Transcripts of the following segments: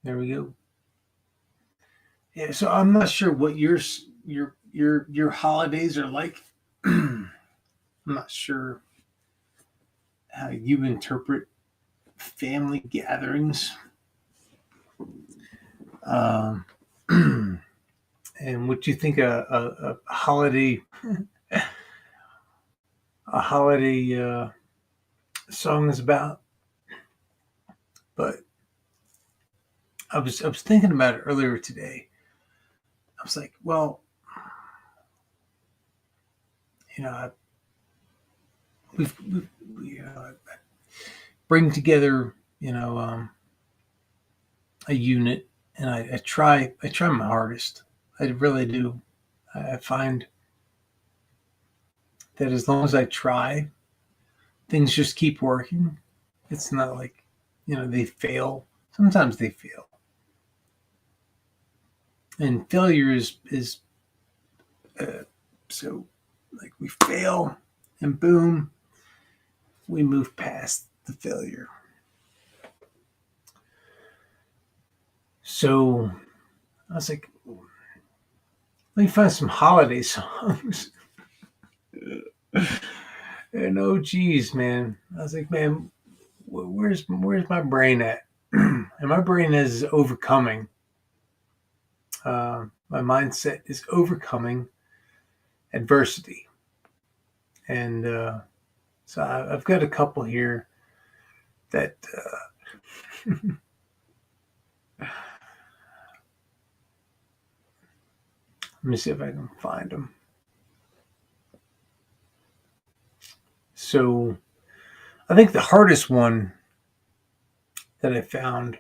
There we go. Yeah, so I'm not sure what your holidays are like. I'm not sure how you interpret family gatherings, um, and what you think a holiday a holiday song is about. But I was thinking about it earlier today. I was like, well, you know, we've bring together, a unit, and I try my hardest. I really do. I find that as long as I try, things just keep working. It's not like, they fail. Sometimes they fail, and failure is so, like, we fail, and boom, we move past the failure. So I was like, let me find some holiday songs. And oh geez, man, I was like, man, where's my brain at? And my brain is overcoming. My mindset is overcoming adversity, and so I've got a couple here that let me see if I can find them. So I think the hardest one that I found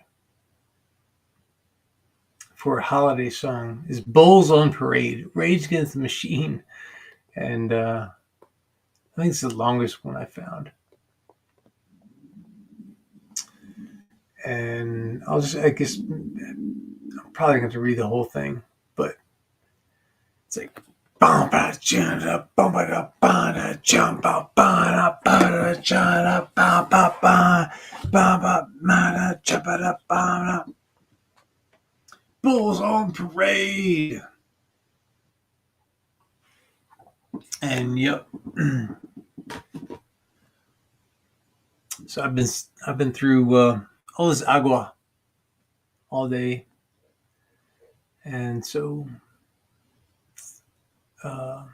for a holiday song is "Bulls on Parade," Rage Against the Machine, and I think it's the longest one I found. And I guess, I'm probably going to read the whole thing, but it's like, Bulls on Parade. And yep. So I've been through all this agua all day, and so uh,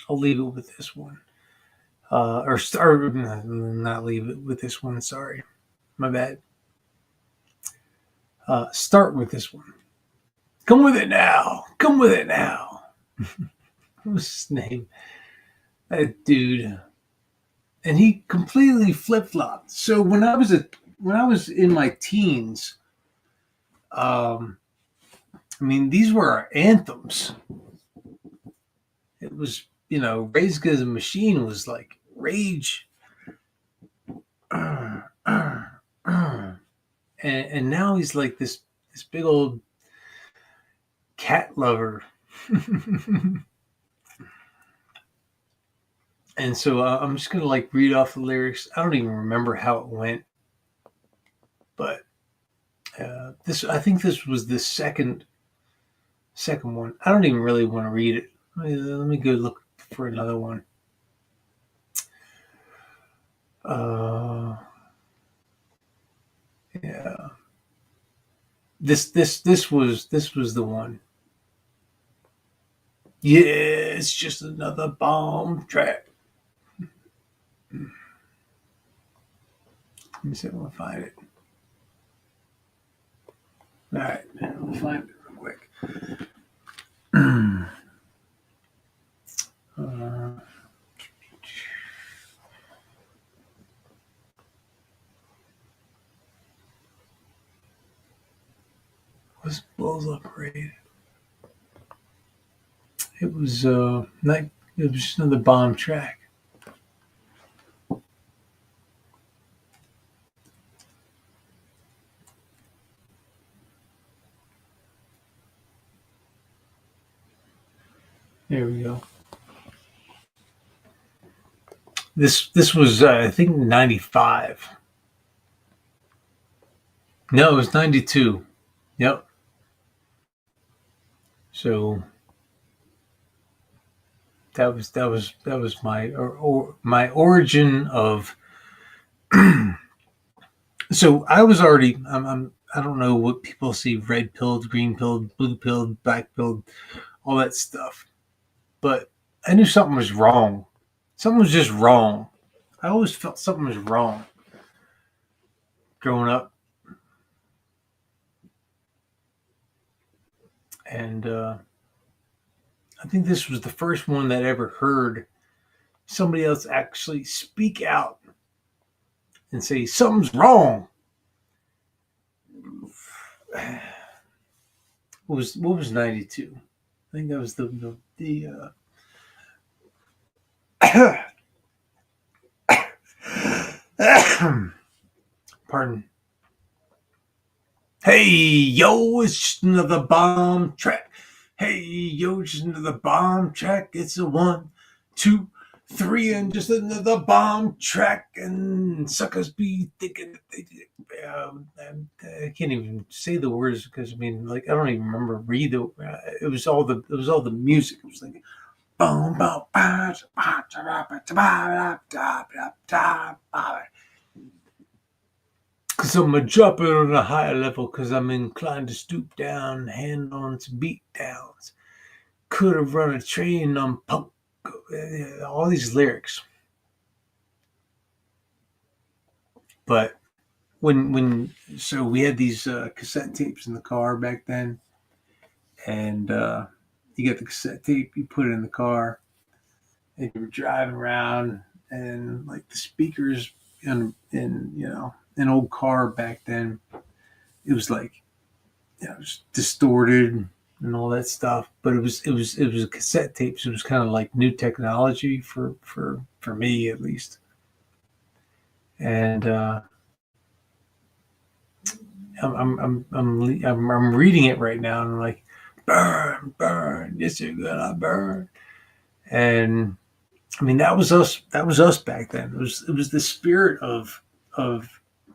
I'll leave it with this one, or start, not leave it with this one. Sorry, my bad. Start with this one. Come with it now. Come with it now. What's his name? That dude. And he completely flip flopped. So when I was in my teens, um, I mean, these were our anthems. It was, Rage Against the Machine was like rage. Uh, uh, uh. And now he's like this big old cat lover. And so I'm just gonna like read off the lyrics. I don't even remember how it went, but this I think this was the second one. I don't even really want to read it. Let me go look for another one. Uh, yeah, this was the one. Yeah, it's just another bomb track. Let me see if I can find it. All right, I'll find it real quick. uh, was Bulls on Parade? It was not. It was just another bomb track. There we go. This was I think 95. No, it was 92. Yep. So that was my origin of. So I was already. I don't know what people see: red pilled, green pilled, blue pilled, black pilled, all that stuff. But I knew something was wrong. Something was just wrong. I always felt something was wrong growing up, and I think this was the first one that ever heard somebody else actually speak out and say something's wrong. What was 92? I think that was pardon. Hey yo, it's just another bomb track. Hey yo, just another bomb track. It's a 1, 2, 3, and just another bomb track. And suckers be thinking that I can't even say the words because I mean, like I don't even remember read the. It was all the music. It was like boom, boom, because I'm a dropping on a higher level because I'm inclined to stoop down, hand on to beat downs. Could have run a train on punk. All these lyrics. But so we had these cassette tapes in the car back then, and you get the cassette tape, you put it in the car, and you were driving around, and like the speakers in an old car back then, it was like it was distorted and all that stuff. But it was a cassette tape, so it was kind of like new technology for me at least. And I'm reading it right now, and I'm like, burn, burn, yes you're gonna burn. And I mean that was us. That was us back then. It was the spirit of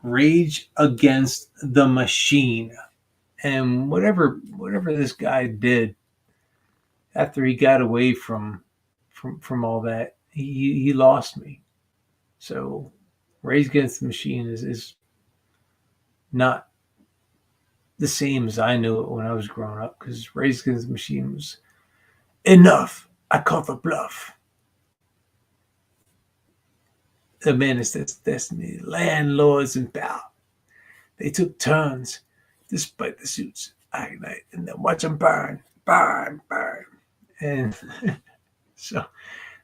rage against the machine. And whatever this guy did after he got away from all that, he lost me. So Rage Against the Machine is not the same as I knew it when I was growing up because Rage Against the Machine was enough. I call the bluff. The menace that's destiny, landlords in power. They took turns despite the suits. I ignite and then watch them burn, burn, burn. And so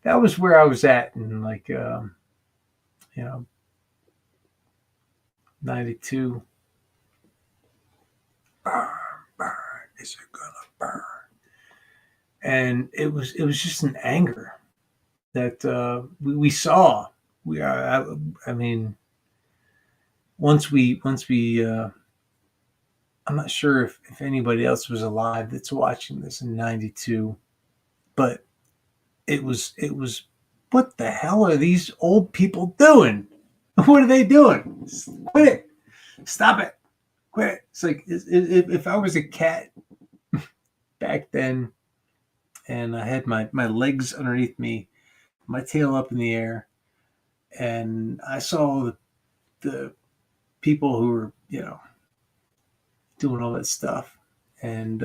that was where I was at in like you know 92. Burn, burn, is it gonna burn? And it was just an anger that we saw. We are. I mean, once we I'm not sure if anybody else was alive that's watching this in 92, but it was what the hell are these old people doing? What are they doing? Quit it. Stop it. Quit it. It's like if I was a cat back then and I had my legs underneath me, my tail up in the air, and I saw the people who were, doing all that stuff. And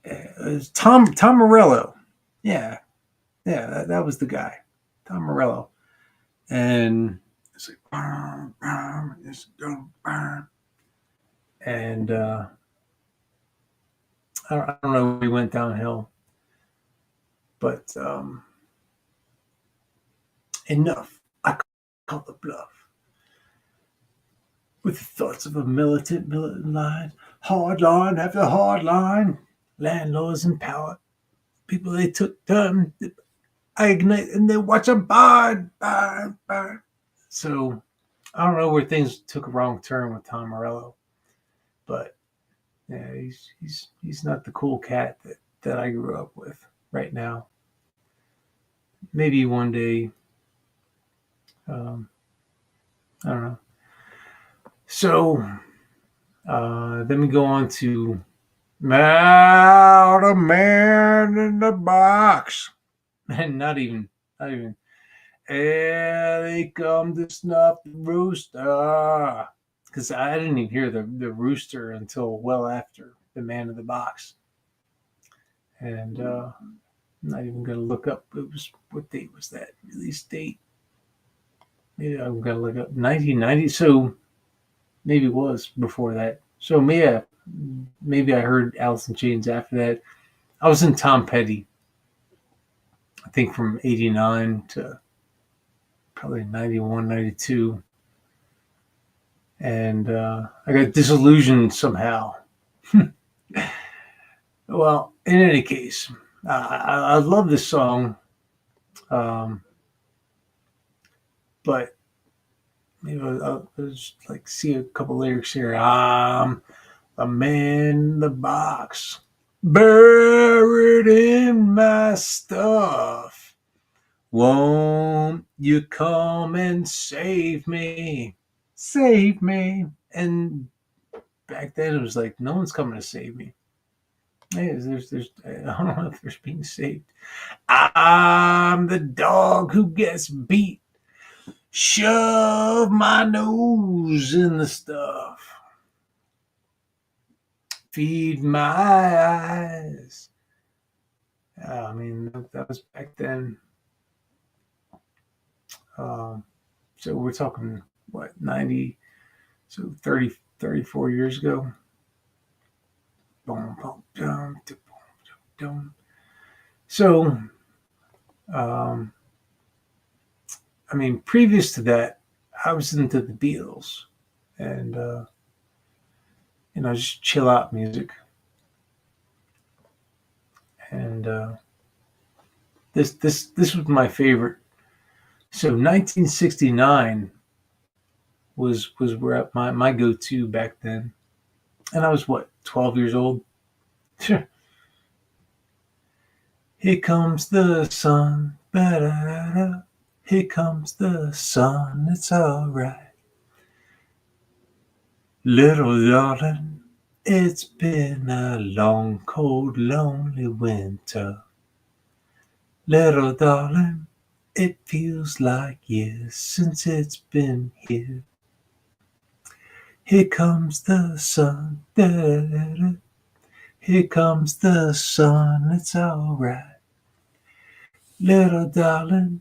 it was Tom Morello. Yeah, yeah, that was the guy, Tom Morello. And it's like, bam, bam, it's going bam. And I don't know if we went downhill, but enough. I call the bluff. With the thoughts of a militant line, hard line after hard line, landlords in power, people they took turn, I ignite and they watch them burn, burn, burn. So I don't know where things took a wrong turn with Tom Morello, but yeah, he's not the cool cat that I grew up with right now. Maybe one day, I don't know. So then we go on to now the man in the box. And not even. Here they come to snuff the rooster. Because I didn't even hear the rooster until well after the man in the box. And I'm not even going to look up. It was, what date was that? Release date? Maybe I'm going to look up 1990. So maybe it was before that. So maybe I heard Alice in Chains after that. I was in Tom Petty, I think from 89 to probably 91, 92. And I got disillusioned somehow. Well, in any case, I love this song, but maybe I'll just like see a couple lyrics here. I'm a man in the box, buried in my stuff. Won't you come and save me? Save me. And back then it was like, no one's coming to save me. Hey, I don't know if there's being saved. I'm the dog who gets beat. Shove my nose in the stuff. Feed my eyes. I mean, that was back then. So we're talking, what, 90, so 34 years ago. So, I mean, previous to that, I was into the Beatles and, just chill out music. And this was my favorite. So 1969 was where my go-to back then. And I was, what, 12 years old? Sure. Here comes the sun. Ba-da-da-da. Here comes the sun. It's all right. Little darling, it's been a long, cold, lonely winter. Little darling, it feels like years since it's been here. Here comes the sun. Da-da-da-da. Here comes the sun. It's all right. Little darling,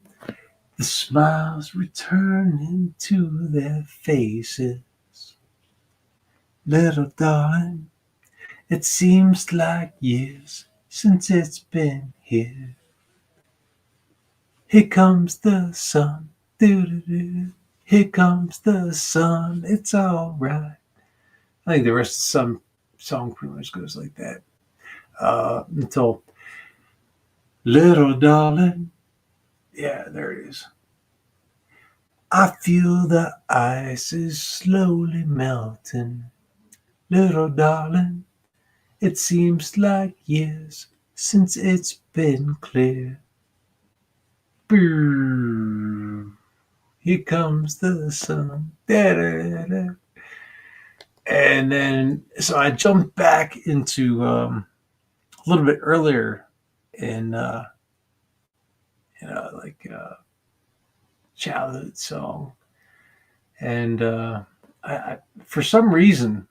the smiles returning to their faces. Little darling, it seems like years since it's been here. Here comes the sun. Doo-doo-doo. Here comes the sun. It's all right. I think the rest of some song pretty much goes like that. Until little darling. Yeah, there it is. I feel the ice is slowly melting. Little darling, it seems like years since it's been clear. Brrr. Here comes the sun. Da-da-da-da. And then, so I jumped back into a little bit earlier in, childhood song. And I, for some reason,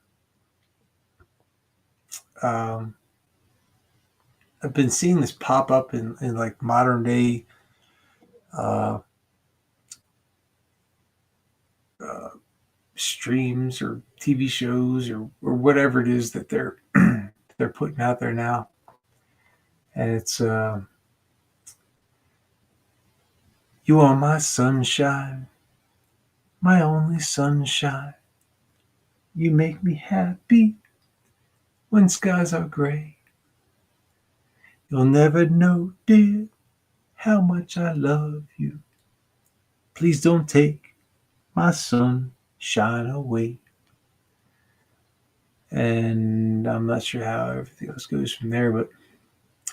I've been seeing this pop up in like modern day uh, streams or TV shows or whatever it is that they're they're putting out there now. And it's you are my sunshine, my only sunshine. You make me happy when skies are gray. You'll never know, dear, how much I love you. Please don't take my sunshine away. And I'm not sure how everything else goes from there, but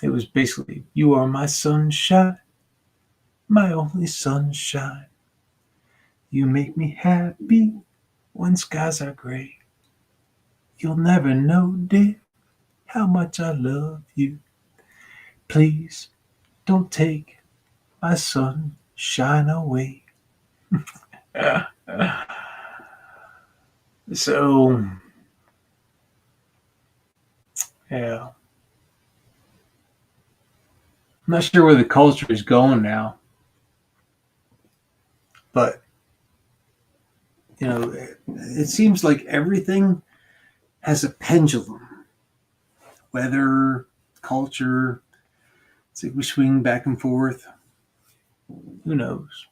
it was basically, you are my sunshine, my only sunshine. You make me happy when skies are gray. You'll never know, dear, how much I love you. Please don't take my sunshine away. So, yeah, I'm not sure where the culture is going now, but it seems like everything has a pendulum. Weather, culture, it's like we swing back and forth. Who knows?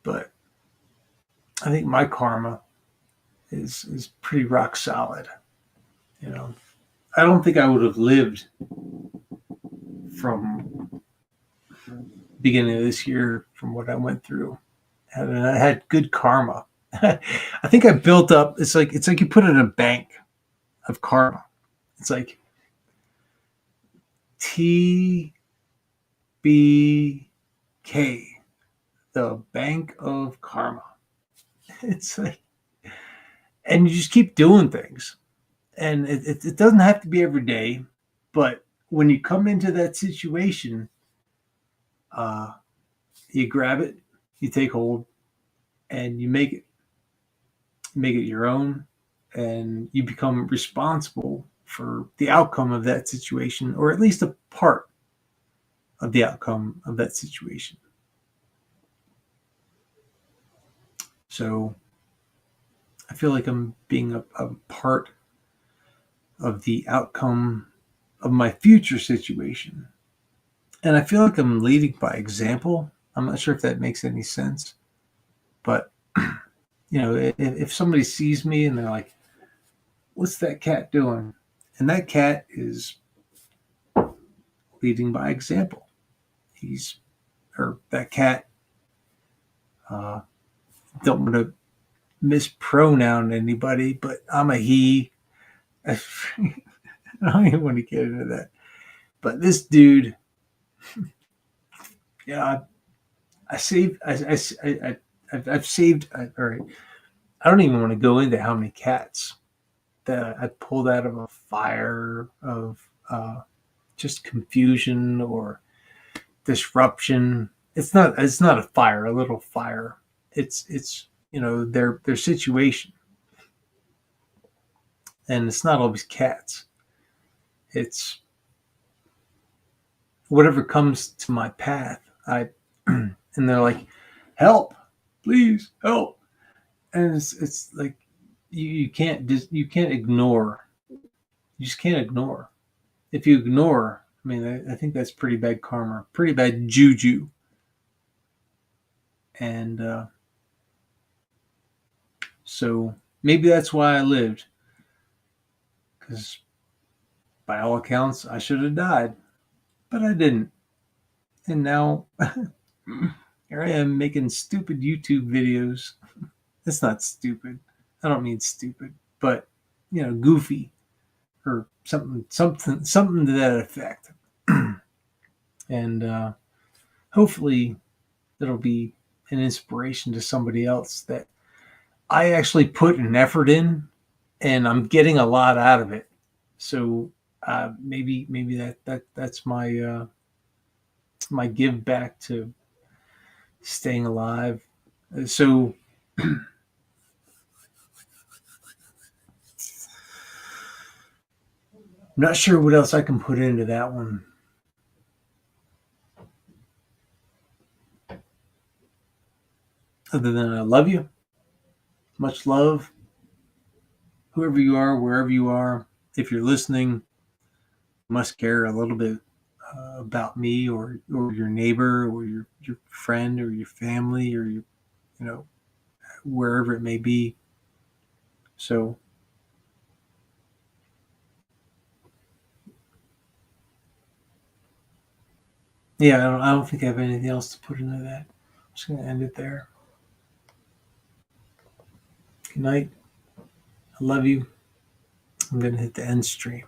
But I think my karma is pretty rock solid. You know, I don't think I would have lived from beginning of this year from what I went through. And I had good karma. I think I built up. It's like you put it in a bank of karma. It's like TBK, the bank of karma. It's like, and you just keep doing things, and it doesn't have to be every day, but when you come into that situation, uh, you grab it, you take hold, and you make it your own, and you become responsible for the outcome of that situation, or at least a part of the outcome of that situation. So I feel like I'm being a part of the outcome of my future situation. And I feel like I'm leading by example. I'm not sure if that makes any sense, but if somebody sees me and they're like, "What's that cat doing?" And that cat is leading by example. He's or that cat. Uh, don't want to mispronoun anybody, but I'm a he. I don't even want to get into that. But this dude, yeah, I saved. I've saved. All right, I don't even want to go into how many cats that I pulled out of a fire of just confusion or disruption. It's not a fire, a little fire. It's their situation, and it's not always cats. It's whatever comes to my path. I and they're like, help, please help, and it's like you can't ignore. You just can't ignore. If you ignore, I mean, I think that's pretty bad karma, pretty bad juju, and so maybe that's why I lived, because by all accounts I should have died, but I didn't, and now here I am making stupid YouTube videos. It's not stupid. I don't mean stupid, but goofy or something to that effect. And hopefully it'll be an inspiration to somebody else that I actually put an effort in, and I'm getting a lot out of it. So maybe that's my give back to staying alive. So I'm not sure what else I can put into that one. Other than I love you, much love, whoever you are, wherever you are. If you're listening, you must care a little bit about me or your neighbor or your friend or your family or your wherever it may be. So yeah, I don't think I have anything else to put into that. I'm just gonna end it there. Good night. I love you. I'm gonna hit the end stream.